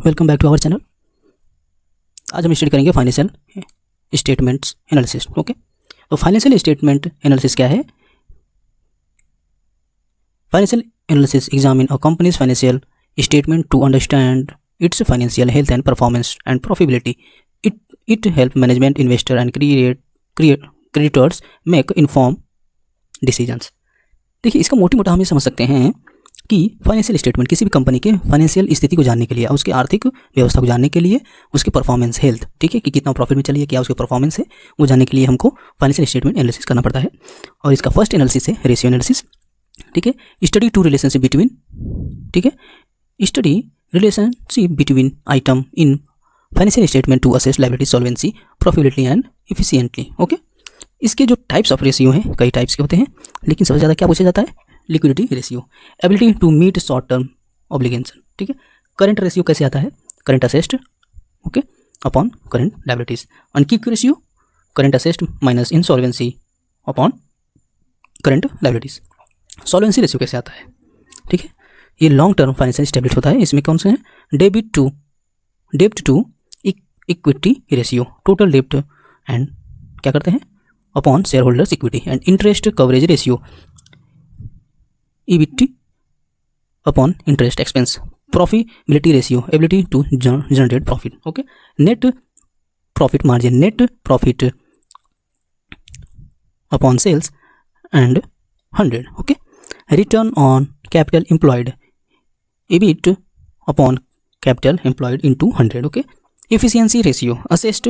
Welcome back to our channel. आज हम study करेंगे फाइनेंशियल स्टेटमेंट्स एनालिसिस। ओके, तो फाइनेंशियल स्टेटमेंट एनालिसिस क्या है? Financial analysis examine a company's financial statement to understand its financial health and performance and profitability. It help management, investor and creators make inform decisions. देखिए, इसका मोटी मोटा हम ये समझ सकते हैं कि फाइनेंशियल स्टेटमेंट किसी भी कंपनी के फाइनेंशियल स्थिति को जानने के लिए, उसकी आर्थिक व्यवस्था को जानने के लिए, उसकी परफॉर्मेंस हेल्थ, ठीक है, कि कितना प्रॉफिट में चली है, क्या उसकी परफॉर्मेंस है, वो जानने के लिए हमको फाइनेंशियल स्टेटमेंट एनालिसिस करना पड़ता है। और इसका फर्स्ट एनालिसिस है रेशियो एनालिसिस। ठीक है, स्टडी टू रिलेशनशिप बिटवीन, ठीक है, study relationship between item in financial statement to assess liability, solvency, profitability and efficiently. Okay, इसके जो टाइप्स ऑफ रेशियो हैं, कई टाइप्स के होते हैं, लेकिन सबसे ज़्यादा क्या पूछा जाता है? Liquidity ratio, ability to meet short term obligation. ठीक है, करंट रेशियो कैसे आता है? Current asset, okay, upon current liabilities. And quick ratio, current asset minus insolvency upon current liabilities. Solvency ratio कैसे आता है? ठीक है, ये लॉन्ग टर्म फाइनेंशियल स्टेबिलिटी होता है। इसमें कौन से हैं? डेब्ट टू इक्विटी रेशियो, टोटल डेब्ट एंड क्या करते हैं? Upon share holders equity. And interest coverage ratio, EBIT upon interest expense. Profitability ratio, ability to generate profit. Okay, net profit margin, net profit upon sales and 100। Okay, return on capital employed, EBIT upon capital employed into 100। Okay, efficiency ratio, assessed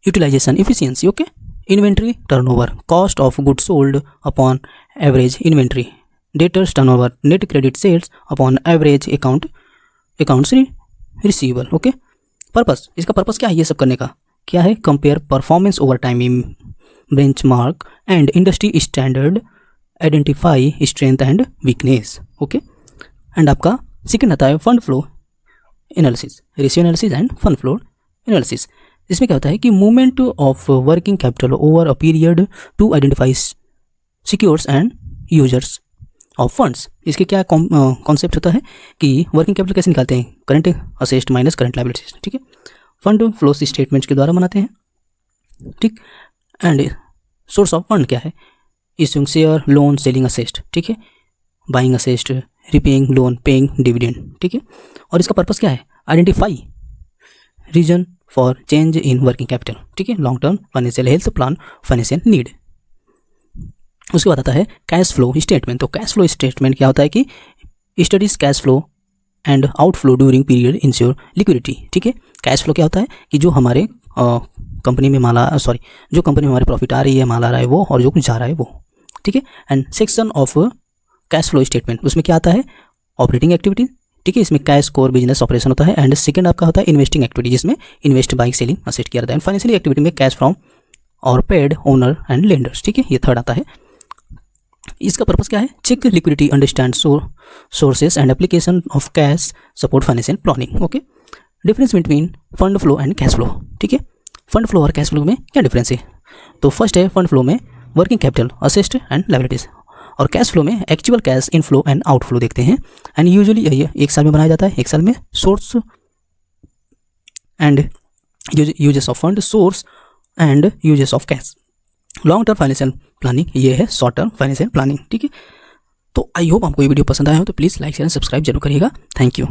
utilisation efficiency. Okay, inventory turnover, cost of goods sold upon average inventory, debtors turnover, net credit sales upon average accounts receivable. Okay, purpose, इसका purpose क्या है ये सब करने का? क्या है? Compare performance over time in benchmark and industry standard, identify strength and weakness. Okay, and आपका सेकंड आता है fund flow analysis, ratio analysis and fund flow analysis. इसमें क्या होता है कि movement of working capital over a period to identify sources and users of funds. इसके क्या कॉन्सेप्ट होता है कि वर्किंग कैपिटल कैसे निकालते हैं? Current asset minus current liabilities. ठीक है, फंड फ्लो स्टेटमेंट्स के द्वारा बनाते हैं। ठीक, एंड सोर्स ऑफ फंड क्या है? Issuing share, loan, selling asset. ठीक है, buying asset, repaying loan, paying dividend. ठीक है, और इसका पर्पस क्या है? Identify reason for change in working capital. ठीक है, long term financial health plan, financial need. उसके बाद आता है कैश फ्लो स्टेटमेंट। तो कैश फ्लो स्टेटमेंट क्या होता है कि studies cash flow and outflow during period ensure liquidity. ठीक है, कैश फ्लो क्या होता है कि जो हमारे कंपनी में जो कंपनी में हमारी प्रॉफिट आ रही है, माल आ रहा है वो, और जो कुछ जा रहा है वो। ठीक है, and section of cash flow statement, उसमें क्या आता है? Operating activity. ठीक है, इसमें कैश कोर बिजनेस ऑपरेशन होता है। एंड सेकंड आपका होता है इन्वेस्टिंग एक्टिविटी, जिसमें इन्वेस्ट बाइंग सेलिंग असेट किया जाता है। एंड फाइनेंशियल एक्टिविटी में कैश फ्रॉम और पेड ओनर एंड लेंडर्स। ठीक है, ये थर्ड आता है। इसका पर्पस क्या है? Check liquidity, understand sources and application of cash, support financial planning. Okay, difference between fund flow and cash flow. ठीक है, फंड फ्लो और कैश फ्लो में क्या डिफरेंस है? तो फर्स्ट है फंड फ्लो में working capital, asset and liabilities, और कैश फ्लो में actual cash inflow and outflow देखते हैं। एंड यूजुअली ये एक साल में बनाया जाता है, एक साल में source and uses of fund, source and uses of cash. Long term financial planning, ये है शॉर्ट टर्म फाइनेंशियल प्लानिंग। ठीक है, तो आई होप आपको ये वीडियो पसंद आया हो तो प्लीज़ लाइक शेयर सब्सक्राइब जरूर करिएगा। Thank you.